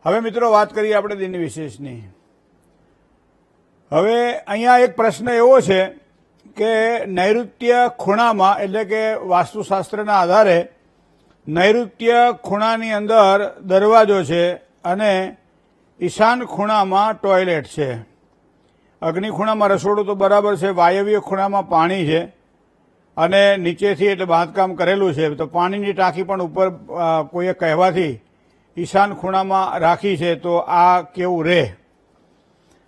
હવે મિત્રો વાત કરીએ આપણે દિન વિશેષની. હવે અહીંયા એક પ્રશ્ન એવો છે કે નૈઋત્ય ખૂણામાં એટલે કે વાસ્તુશાસ્ત્રના આધારે નૈઋત્ય ખૂણાની અંદર દરવાજો છે અને ઈશાન ખૂણામાં ટોયલેટ છે. અગ્નિ ખૂણામાં રસોડું તો બરાબર છે, વાયવ્ય ખૂણામાં પાણી છે અને નીચેથી એટલે બાંધકામ કરેલું છે. તો પાણીની ટાંકી પણ ઉપર કોઈએ કહેવાથી ઈશાન ખૂણામાં રાખી છે. તો આ કેવું રહે?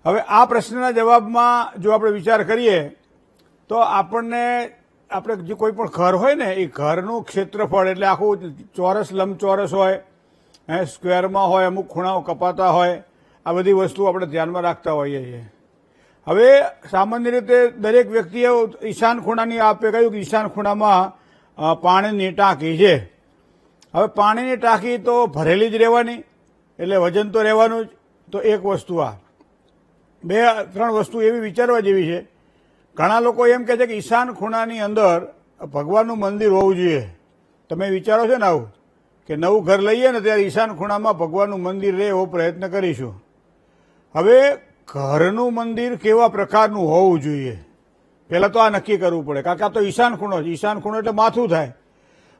હવે આ પ્રશ્નના જવાબમાં જો આપણે વિચાર કરીએ તો આપણે જે કોઈ પણ ઘર હોય ને એ ઘરનું ક્ષેત્રફળ એટલે આખું ચોરસ લંબચોરસ હોય, સ્ક્વેરમાં હોય, અમુક ખૂણાઓ કપાતા હોય, આ બધી વસ્તુઓ આપણે ધ્યાનમાં રાખતા હોઈએ છીએ. હવે સામાન્ય રીતે દરેક વ્યક્તિએ ઈશાન ખૂણાની આપે કહ્યું કે ઈશાન ખૂણામાં પાણીની ટાંકી છે. હવે પાણીની ટાંકી તો ભરેલી જ રહેવાની એટલે વજન તો રહેવાનું જ. તો એક વસ્તુ આ. બે ત્રણ વસ્તુ એવી વિચારવા જેવી છે. ઘણા લોકો એમ કહે છે કે ઈશાન ખૂણાની અંદર ભગવાનનું મંદિર હોવું જોઈએ. તમે વિચારો છો ને આવું કે નવું ઘર લઈએ ને ત્યારે ઈશાન ખૂણામાં ભગવાનનું મંદિર રહે એવો પ્રયત્ન કરીશું. હવે ઘરનું મંદિર કેવા પ્રકારનું હોવું જોઈએ પહેલાં તો આ નક્કી કરવું પડે, કારણ કે આ તો ઈશાન ખૂણો છે. ઈશાન ખૂણો એટલે માથું થાય.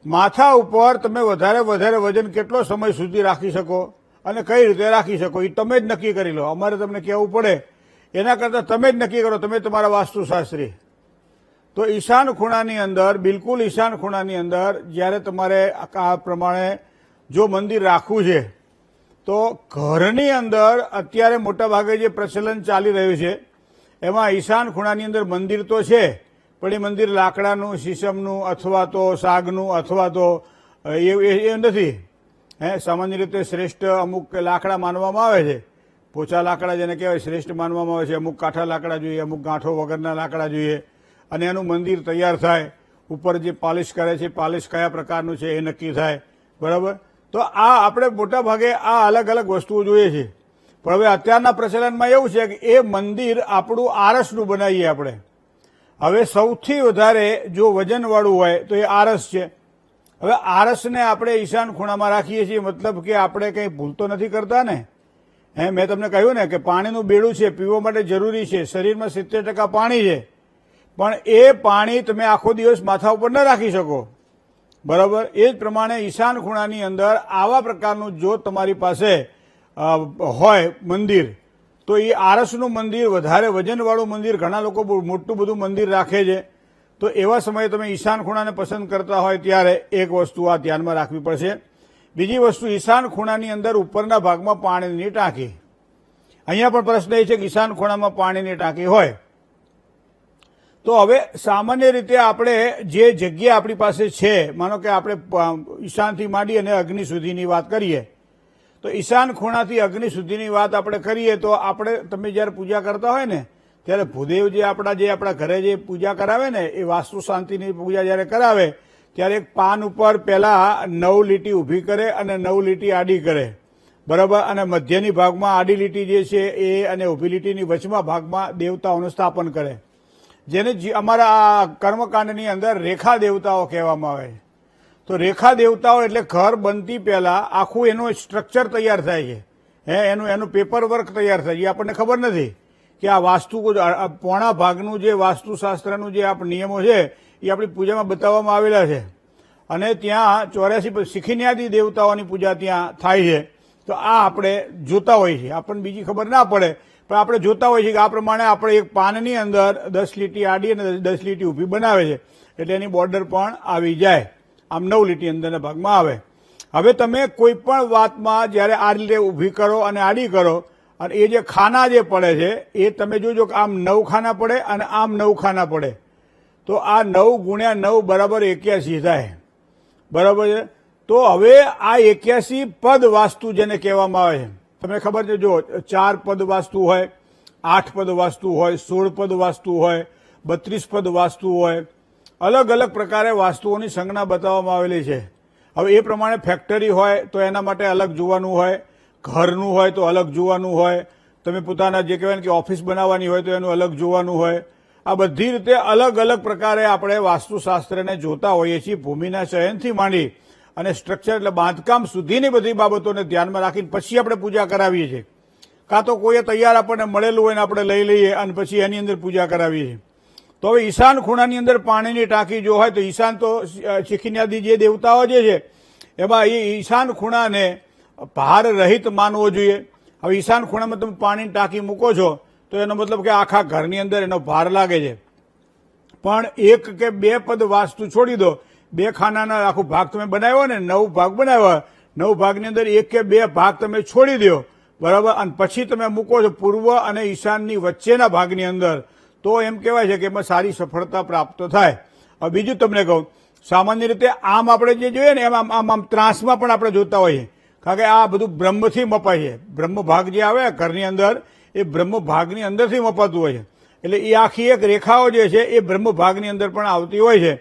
માથા ઉપર તમે વધારે વજન કેટલો સમય સુધી રાખી શકો અને કઈ રીતે રાખી શકો એ તમે જ નક્કી કરી લો. અમારે તમને કહેવું પડે એના કરતાં તમે જ નક્કી કરો, તમે તમારા વાસ્તુશાસ્ત્રી. તો ઈશાન ખૂણાની અંદર બિલકુલ ઈશાન ખૂણાની અંદર જ્યારે તમારે આ પ્રમાણે જો મંદિર રાખવું છે તો ઘરની અંદર અત્યારે મોટાભાગે જે પ્રચલન ચાલી રહ્યું છે એમાં ઈશાન ખૂણાની અંદર મંદિર તો છે પણ એ મંદિર લાકડાનું, શીશમનું અથવા તો સાગનું અથવા તો એ નથી. સામાન્ય રીતે શ્રેષ્ઠ અમુક લાકડા માનવામાં આવે છે. પોચા લાકડા જેને કહેવાય શ્રેષ્ઠ માનવામાં આવે છે. અમુક કાઠા લાકડા જોઈએ, અમુક ગાંઠો વગરના લાકડા જોઈએ અને એનું મંદિર તૈયાર થાય. ઉપર જે પાલિશ કરે છે પાલિશ કયા પ્રકારનું છે એ નક્કી થાય. બરાબર? તો આ આપણે મોટા ભાગે આ અલગ અલગ વસ્તુઓ જોઈએ છે. પણ હવે અત્યારના પ્રચલનમાં એવું છે કે એ મંદિર આપણું આરસનું બનાવીએ આપણે. હવે સૌથી વધારે જો વજનવાળું હોય તો એ આરસ છે. હવે આરસને આપણે ઈશાન ખૂણામાં રાખીએ છીએ મતલબ કે આપણે કંઈ ભૂલ તો નથી કરતા ને. મેં તમને કહ્યું ને કે પાણીનું બેડું છે, પીવા માટે જરૂરી છે. શરીરમાં 70% પાણી છે પણ એ પાણી તમે આખો દિવસ માથા ઉપર ન રાખી શકો. બરાબર? એ જ પ્રમાણે ઈશાન ખૂણાની અંદર આવા પ્રકારનું જો તમારી પાસે હોય મંદિર તો એ આરસનું મંદિર, વધારે વજનવાળું મંદિર, ઘણા લોકો મોટું બધું મંદિર રાખે છે. તો એવા સમયે તમે ઈશાન ખૂણાને પસંદ કરતા હોય ત્યારે એક વસ્તુ આ ધ્યાનમાં રાખવી પડશે. બીજી વસ્તુ, ઈશાન ખૂણાની અંદર ઉપરના ભાગમાં પાણીની ટાંકી. અહીંયા પણ પ્રશ્ન એ છે કે ઈશાન ખૂણામાં પાણીની ટાંકી હોય તો હવે સામાન્ય રીતે આપણે જે જગ્યા આપણી પાસે છે, માનો કે આપણે ઈશાનથી માંડી અને અગ્નિ સુધીની વાત કરીએ તો ઈશાન ખૂણાથી અગ્નિ સુધીની વાત આપણે કરીએ તો આપણે તમે જ્યારે પૂજા કરતા હોય ને ત્યારે ભૂદેવ જે આપણા ઘરે જે પૂજા કરાવે ને એ વાસ્તુ શાંતિની પૂજા જ્યારે કરાવે ત્યારે એક પાન ઉપર પહેલા 9 લીટી ઊભી કરે અને 9 લીટી આડી કરે. બરાબર? અને મધ્યની ભાગમાં આડી લીટી જે છે એ અને ઊભી લીટીની વચમાં ભાગમાં દેવતાઓનું સ્થાપન કરે, જેને અમારા કર્મકાંડની અંદર રેખા દેવતાઓ કહેવામાં આવે છે. તો રેખા દેવતાઓ એટલે ઘર બનતી પહેલા આખું એનું સ્ટ્રક્ચર તૈયાર થાય છે. એનું પેપર વર્ક તૈયાર થાય છે. આપણને ખબર નથી કે આ વાસ્તુ પોણા ભાગનું જે વાસ્તુશાસ્ત્રનું જે નિયમો છે એ આપણી પૂજામાં બતાવવામાં આવેલા છે. અને ત્યાં 84 શિખિન્યાદી દેવતાઓની પૂજા ત્યાં થાય છે. તો આ આપણે જોતા હોઈએ છીએ. આપણને બીજી ખબર ના પડે પણ આપણે જોતા હોઈએ છીએ કે આ પ્રમાણે આપણે એક પાનની અંદર 10 લીટી આડી અને 10 લીટી ઊભી બનાવે છે એટલે એની બોર્ડર પણ આવી જાય. આમ 9 લીટી અંદરના ભાગમાં આવે. હવે તમે કોઈ પણ વાતમાં જ્યારે આ રીતે ઊભી કરો અને આડી કરો અને એ જે ખાના જે પડે છે એ તમે જોજો કે આમ 9 ખાના પડે અને આમ 9 ખાના પડે. તો આ 9 ગુણ્યા 9 બરાબર 81 થાય. બરાબર છે? તો હવે આ 81 પદ વાસ્તુ જેને કહેવામાં આવે છે. તમને ખબર છે જો 4 પદ વાસ્તુ હોય, 8 પદ વાસ્તુ હોય, 16 પદ વાસ્તુ હોય, 32 પદ વાસ્તુ હોય. અલગ અલગ પ્રકારે વાસ્તુઓની સંજ્ઞા બતાવવામાં આવેલી છે. હવે એ પ્રમાણે ફેક્ટરી હોય તો એના માટે અલગ જોવાનું હોય, ઘરનું હોય તો અલગ જોવાનું હોય, તમે પોતાના જે કહેવાય કે ઓફિસ બનાવવાની હોય તો એનું અલગ જોવાનું હોય. આ બધી રીતે અલગ અલગ પ્રકારે આપણે વાસ્તુશાસ્ત્રને જોતા હોઈએ છીએ. ભૂમિના ચયનથી માંડી અને સ્ટ્રક્ચર એટલે બાંધકામ સુધીની બધી બાબતોને ધ્યાનમાં રાખીને પછી આપણે પૂજા કરાવીએ છીએ. કાં તો કોઈએ તૈયાર આપણને મળેલું હોય ને આપણે લઈ લઈએ અને પછી એની અંદર પૂજા કરાવીએ છીએ. તો હવે ઈશાન ખૂણાની અંદર પાણીની ટાંકી જો હોય તો ઈશાન તો શીખીન્યાદી જે દેવતાઓ જે છે એમાં એ ઈશાન ખૂણાને ભાર રહિત માનવો જોઈએ. હવે ઈશાન ખૂણામાં તમે પાણીની ટાંકી મૂકો છો તો એનો મતલબ કે આખા ઘરની અંદર એનો ભાર લાગે છે. પણ એક કે બે પદ વાસ્તુ છોડી દો, બે ખાનાના આખો ભાગ તમે બનાવ્યો ને, 9 ભાગ બનાવ્યા, 9 ભાગની અંદર એક કે બે ભાગ તમે છોડી દો, બરાબર, અને પછી તમે મૂકો છો પૂર્વ અને ઈશાનની વચ્ચેના ભાગની અંદર, તો એમ કહેવાય છે કે એમાં સારી સફળતા પ્રાપ્ત થાય. હવે બીજું તમને કહું, સામાન્ય રીતે આમ આપણે જે જોઈએ ને એમ આમ ત્રાસમાં પણ આપણે જોતા હોઈએ, કારણ કે આ બધું બ્રહ્મથી મપાય છે. બ્રહ્મ ભાગ જે આવે ઘરની અંદર એ બ્રહ્મ ભાગની અંદરથી મપાતું હોય છે. એટલે એ આખી એક રેખાઓ જે છે એ બ્રહ્મ ભાગની અંદર પણ આવતી હોય છે.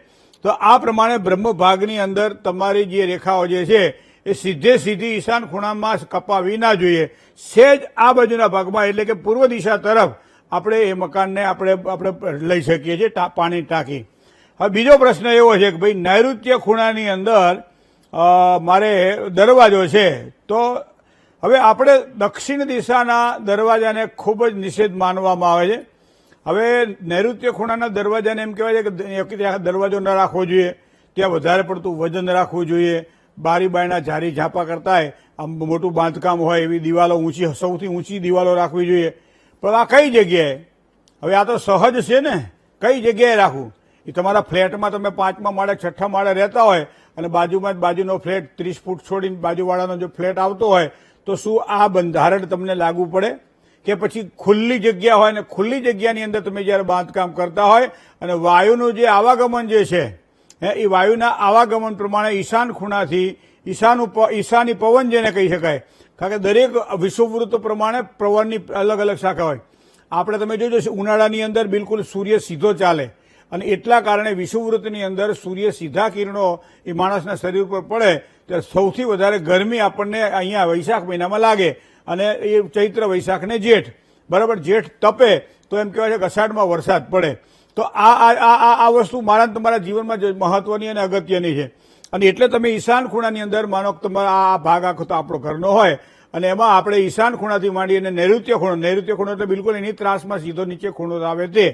તો આ પ્રમાણે બ્રહ્મ ભાગની અંદર તમારી જે રેખાઓ જે છે એ સીધી ઈશાન ખૂણામાં કપાવી ના જોઈએ. સહેજ આ બાજુના ભાગમાં એટલે કે પૂર્વ દિશા તરફ આપણે એ મકાનને આપણે લઈ શકીએ છીએ પાણી ટાંકી. હવે બીજો પ્રશ્ન એવો છે કે ભાઈ નૈઋત્ય ખૂણાની અંદર મારે દરવાજો છે, તો હવે આપણે દક્ષિણ દિશાના દરવાજાને ખૂબ જ નિષેધ માનવામાં આવે છે. હવે નૈઋત્ય ખૂણાના દરવાજાને એમ કહેવાય છે કે ત્યાં દરવાજો ન રાખવો જોઈએ, ત્યાં વધારે પડતું વજન રાખવું જોઈએ, બારી બાયણા જારી ઝાપા કરતા આમ મોટું બાંધકામ હોય એવી દિવાલો ઊંચી, સૌથી ઊંચી દિવાલો રાખવી જોઈએ. પણ આ કઈ જગ્યાએ? હવે આ તો સહજ છે ને, કઈ જગ્યાએ રાખવું? એ તમારા ફ્લેટમાં તમે 5મા માળે 6ઠા માળે રહેતા હોય અને બાજુમાં જ બાજુનો ફ્લેટ 30 ફૂટ છોડીને બાજુવાળાનો જો ફ્લેટ આવતો હોય તો શું આ બંધારણ તમને લાગુ પડે? કે પછી ખુલ્લી જગ્યા હોય ને ખુલ્લી જગ્યાની અંદર તમે જ્યારે બાંધકામ કરતા હોય અને વાયુનું જે આવાગમન જે છે એ વાયુના આવાગમન પ્રમાણે ઈશાન ખૂણાથી ઈશાની પવન જેને કહી શકાય, કારણ કે દરેક વિષુવવૃત્ત પ્રમાણે પવનની અલગ અલગ શાખા હોય. આપણે તમે જોજો ઉનાળાની અંદર બિલકુલ સૂર્ય સીધો ચાલે અને એટલા કારણે વિષુવવૃત્તની અંદર સૂર્ય સીધા કિરણો એ માણસના શરીર પર પડે ત્યારે સૌથી વધારે ગરમી આપણને અહીંયા વૈશાખ મહિનામાં લાગે અને એ ચૈત્ર વૈશાખ ને જેઠ, બરાબર, જેઠ તપે તો એમ કહેવાય છે કે અષાઢમાં વરસાદ પડે. તો આ વસ્તુ મારા તમારા જીવનમાં મહત્વની અને અગત્યની છે. અને એટલે તમે ઈશાન ખૂણાની અંદર માનો કે તમારા આ ભાગ આખો તો આપણો ઘરનો હોય અને એમાં આપણે ઈશાન ખૂણાથી માંડી અને નૈઋત્ય ખૂણો એટલે બિલકુલ એની ત્રાસમાં સીધો નીચે ખૂણો આવે તે.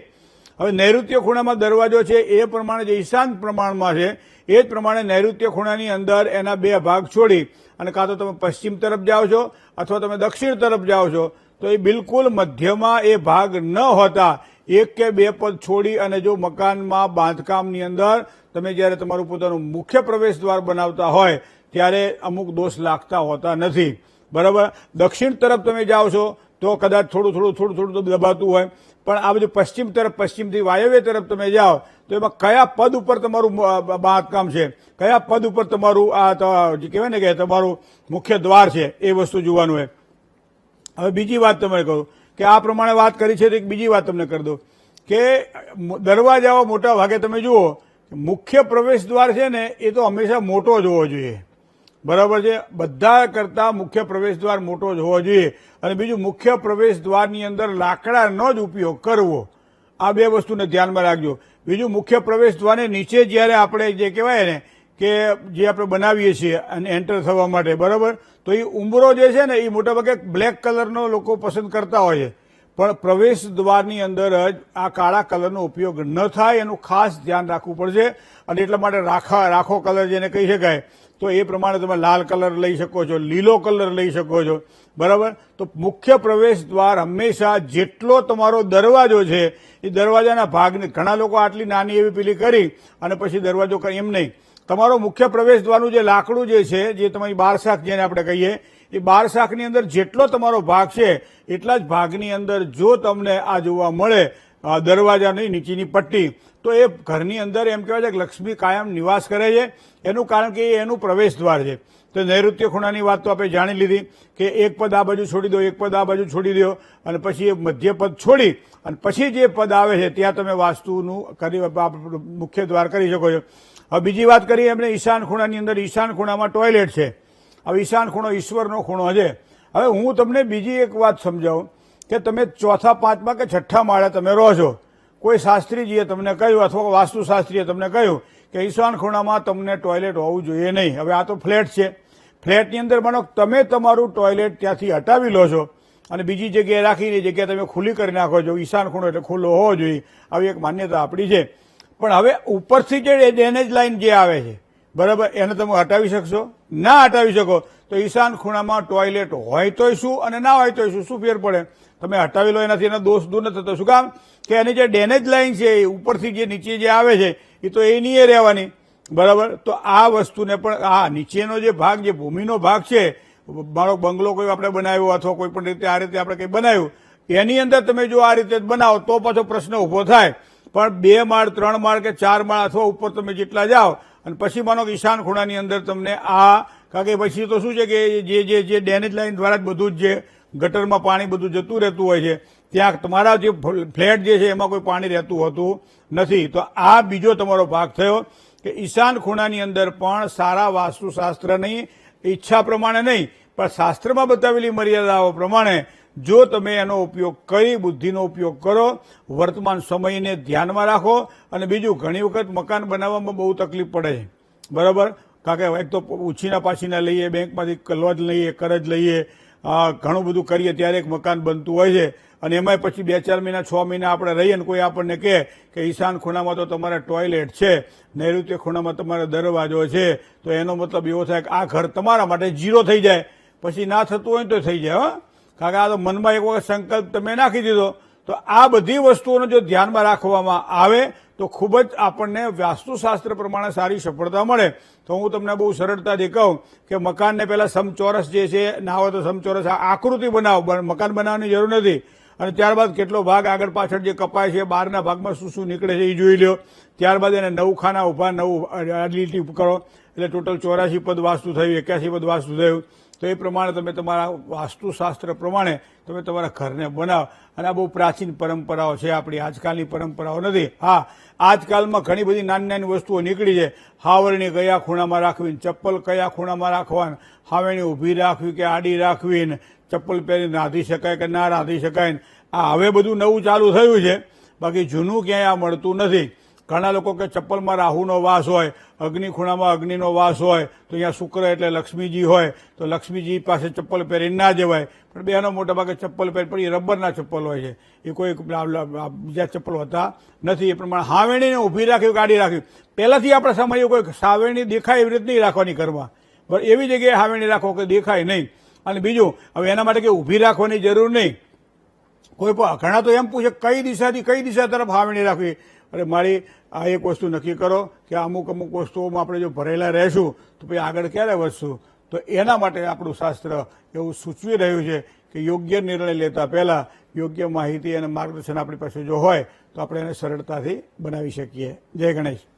હવે નૈઋત્ય ખૂણામાં દરવાજો છે એ પ્રમાણે જે ઈશાન પ્રમાણમાં છે એ જ પ્રમાણે નૈઋત્ય ખૂણાની અંદર એના બે ભાગ છોડી અને કાં તો તમે પશ્ચિમ તરફ જાઓ છો અથવા તમે દક્ષિણ તરફ જાઓ છો તો એ બિલકુલ મધ્યમાં એ ભાગ ન હોતા એક કે બે પદ છોડી અને જો મકાનમાં બાંધકામની અંદર તમે જ્યારે તમારું પોતાનું મુખ્ય પ્રવેશ દ્વાર બનાવતા હોય ત્યારે અમુક દોષ લાગતા હોતા નથી, બરાબર. દક્ષિણ તરફ તમે જાઓ છો તો કદાચ થોડું દબાતું હોય, પણ આ બધું પશ્ચિમ તરફ, પશ્ચિમથી વાયવ્ય તરફ તમે જાઓ તો એમાં કયા પદ ઉપર તમારું બાંધકામ છે, કયા પદ ઉપર તમારું આ જે કહેવાય ને કે તમારું મુખ્ય દ્વાર છે એ વસ્તુ જોવાનું હોય. હવે બીજી વાત તમને કહું કે આ પ્રમાણે વાત કરી છે તો એક બીજી વાત તમને કરી દઉં કે દરવાજાઓ મોટા ભાગે તમે જુઓ મુખ્ય પ્રવેશ દ્વાર છે ને એ તો હંમેશા મોટો જ હોવો જોઈએ, બરાબર છે. બધા કરતા મુખ્ય પ્રવેશ દ્વાર મોટો જ હોવો જોઈએ. અને બીજું મુખ્ય પ્રવેશ દ્વારની અંદર લાકડાનો જ ઉપયોગ કરવો, આ બે વસ્તુને ધ્યાનમાં રાખજો. બીજું મુખ્ય પ્રવેશ દ્વારને નીચે જ્યારે આપણે જે કહેવાય ને કે જે આપણે બનાવીએ છીએ અને એન્ટર થવા માટે, બરાબર, તો એ ઉંબરો જે છે ને એ મોટાભાગે બ્લેક કલરનો લોકો પસંદ કરતા હોય છે, પણ પ્રવેશ દ્વારની અંદર જ આ કાળા કલરનો ઉપયોગ ન થાય એનું ખાસ ધ્યાન રાખવું પડશે. અને એટલા માટે રાખો કલર જેને કહી શકાય તો એ પ્રમાણે તમે લાલ કલર લઈ શકો છો, લીલો કલર લઈ શકો છો, બરાબર. તો મુખ્ય પ્રવેશ દ્વાર હંમેશા જેટલો તમારો દરવાજો છે એ દરવાજાના ભાગને, ઘણા લોકો આટલી નાની એવી પેલી કરી અને પછી દરવાજો કરી, એમ નહીં. તમારો મુખ્ય પ્રવેશ દ્વારનું જે લાકડું જે છે જે તમારી 12 શાખ જેને આપણે કહીએ એ 12 શાખની અંદર જેટલો તમારો ભાગ છે એટલા જ ભાગની અંદર જો તમને આ જોવા મળે દરવાજાની નીચેની પટ્ટી તો એ ઘરની અંદર એમ કહેવાય છે કે લક્ષ્મી કાયમ નિવાસ કરે છે. એનું કારણ કે એનું પ્રવેશ દ્વાર છે. તો નૈઋત્ય ખૂણાની વાત તો આપણે જાણી લીધી કે એક પદ આ બાજુ છોડી દો, એક પદ આ બાજુ છોડી દો અને પછી એ મધ્ય પદ છોડી અને પછી જે પદ આવે છે ત્યાં તમે વાસ્તુનું મુખ્ય દ્વાર કરી શકો છો. હવે બીજી વાત કરીએ એમને ઈશાન ખૂણાની અંદર, ઈશાન ખૂણામાં ટોયલેટ છે. હવે ઈશાન ખૂણો ઈશ્વરનો ખૂણો છે. હવે હું તમને બીજી એક વાત સમજાવું કે તમે 4થા 5મા કે 6ઠ્ઠા માળે તમે રહો છો, કોઈ શાસ્ત્રીજીએ તમને કહ્યું અથવા વાસ્તુશાસ્ત્રીએ તમને કહ્યું કે ઈશાન ખૂણામાં તમને ટોયલેટ હોવું જોઈએ નહીં. હવે આ તો ફ્લેટ છે, ફ્લેટની અંદર માનો તમે તમારું ટોયલેટ ત્યાંથી હટાવી લો છો અને બીજી જગ્યાએ રાખીને જગ્યા તમે ખુલ્લી કરી નાખો છો. ઈશાન ખૂણો એટલે ખુલ્લો હોવો જોઈએ, આવી એક માન્યતા આપણી છે. પણ હવે ઉપરથી જે ડ્રેનેજ લાઇન જે આવે છે, બરાબર, એને તમે હટાવી શકશો? ના હટાવી શકો. તો ઈશાન ખૂણામાં ટોયલેટ હોય તોય શું અને ના હોય તોય શું ફેર પડે? તમે હટાવી લો, એનાથી એનો દોષ દૂર નથી થતો. શું કામ? કે એની જે ડ્રેનેજ લાઇન છે એ ઉપરથી જે નીચે જે આવે છે એ તો એની એ રહેવાની, બરાબર. તો આ વસ્તુને પણ આ નીચેનો જે ભાગ, જે ભૂમિનો ભાગ છે, મારો બંગલો કોઈ આપણે બનાવ્યો અથવા કોઈ પણ રીતે આ રીતે આપણે કંઈ બનાવ્યું, એની અંદર તમે જો આ રીતે બનાવો તો પાછો પ્રશ્ન ઉભો થાય. પણ 2 માળ 3 માળ કે 4 માળ અથવા ઉપર તમે જેટલા જાઓ અને પછી માનો કે ઈશાન ખૂણાની અંદર તમને કારણ કે પછી તો શું છે કે જે ડ્રેનેજ લાઇન દ્વારા જ બધું જ જે ગટરમાં પાણી બધું જતું રહેતું હોય છે, ત્યાં તમારા જે ફ્લેટ જે છે એમાં કોઈ પાણી રહેતું હોતું નથી. તો આ બીજો તમારો ભાગ થયો કે ઈશાન ખૂણાની અંદર પણ સારા વાસ્તુશાસ્ત્રની ઈચ્છા પ્રમાણે નહીં, પણ શાસ્ત્રમાં બતાવેલી મર્યાદાઓ પ્રમાણે જો તમે એનો ઉપયોગ કરી, બુદ્ધિનો ઉપયોગ કરો, વર્તમાન સમયને ધ્યાનમાં રાખો. અને બીજું, ઘણી વખત મકાન બનાવવામાં બહુ તકલીફ પડે છે, બરાબર. કારણ કે એક તો ઉછીના પાછીના લઈએ, બેંકમાંથી લોન લઈએ, કરજ લઈએ, ઘણું બધું કરીએ ત્યારે એક મકાન બનતું હોય છે. અને એમાંય પછી 2-4 મહિના 6 મહિના આપણે રહીએ ને કોઈ આપણને કહે કે ઈશાન ખૂણામાં તો તમારે ટોયલેટ છે, નૈઋત્ય ખૂણામાં તમારે દરવાજો છે, તો એનો મતલબ એવો થાય કે આ ઘર તમારા માટે 0 થઈ જાય. પછી ના થતું હોય તો થઈ જાય. કારણ કે આ તો મનમાં એક વખત સંકલ્પ તમે નાખી દીધો. તો આ બધી વસ્તુઓને જો ધ્યાનમાં રાખવામાં આવે તો ખૂબ જ આપણને વાસ્તુશાસ્ત્ર પ્રમાણે સારી સફળતા મળે. તો હું તમને બહુ સરળતાથી કહું કે મકાનને પહેલા સમચોરસ જે છે, ના હોય તો સમચોરસ આકૃતિ બનાવો, મકાન બનાવવાની જરૂર નથી. અને ત્યારબાદ કેટલો ભાગ આગળ પાછળ જે કપાય છે, બહારના ભાગમાં શું શું નીકળે છે એ જોઈ લો. ત્યારબાદ એને 9 ખાના ઉભા, 9 આડી લીટી કરો એટલે ટોટલ 84 પદ વાસ્તુ થયું, 81 પદ વાસ્તુ થયું. તો એ પ્રમાણે તમે તમારા વાસ્તુશાસ્ત્ર પ્રમાણે તમે તમારા ઘરને બનાવો. અને આ બહુ પ્રાચીન પરંપરાઓ છે, આપણી આજકાલની પરંપરાઓ નથી. હા, આજકાલમાં ઘણી બધી નાની નાની વસ્તુઓ નીકળી છે. હાવરણી કયા ખૂણામાં રાખવી, ચપ્પલ કયા ખૂણામાં રાખવા, હાવેણી ઊભી રાખવી કે આડી રાખવી, ચપ્પલ પહેરીને રાંધી શકાય કે ના રાંધી શકાય. આ હવે બધું નવું ચાલુ થયું છે, બાકી જૂનું ક્યાંય આ મળતું નથી. ઘણા લોકો કે ચપ્પલમાં રાહુનો વાસ હોય, અગ્નિ ખૂણામાં અગ્નિનો વાસ હોય, તો અહીંયા શુક્ર એટલે લક્ષ્મીજી હોય, તો લક્ષ્મીજી પાસે ચપ્પલ પહેરીને ના જવાય. પણ બેનો મોટા ભાગે ચપ્પલ પહેરી, પણ એ રબરના ચપ્પલ હોય છે, એ કોઈ બીજા ચપ્પલ હોતા નથી. એ પ્રમાણે હાવેણીને ઊભી રાખવી, ગાડી રાખવી. પહેલાથી આપણા સમયે કોઈ સાવેણી દેખાય એવી રીતે નહીં રાખવાની ઘરમાં, પણ એવી જગ્યાએ હાવેણી રાખો કે દેખાય નહીં. અને બીજું, હવે એના માટે કે ઊભી રાખવાની જરૂર નહીં. કોઈ પણ ઘણા તો એમ પૂછે કઈ દિશાથી કઈ દિશા તરફ હાવેણી રાખવી. અરે મારી આ એક વસ્તુ નક્કી કરો કે અમુક વસ્તુઓમાં આપણે જો ભરેલા રહેશું તો પછી આગળ ક્યારે વધશું. તો એના માટે આપણું શાસ્ત્ર એવું સૂચવી રહ્યું છે કે યોગ્ય નિર્ણય લેતા પહેલા યોગ્ય માહિતી અને માર્ગદર્શન આપણી પાસે જો હોય તો આપણે એને સરળતાથી બનાવી શકીએ. જય ગણેશ.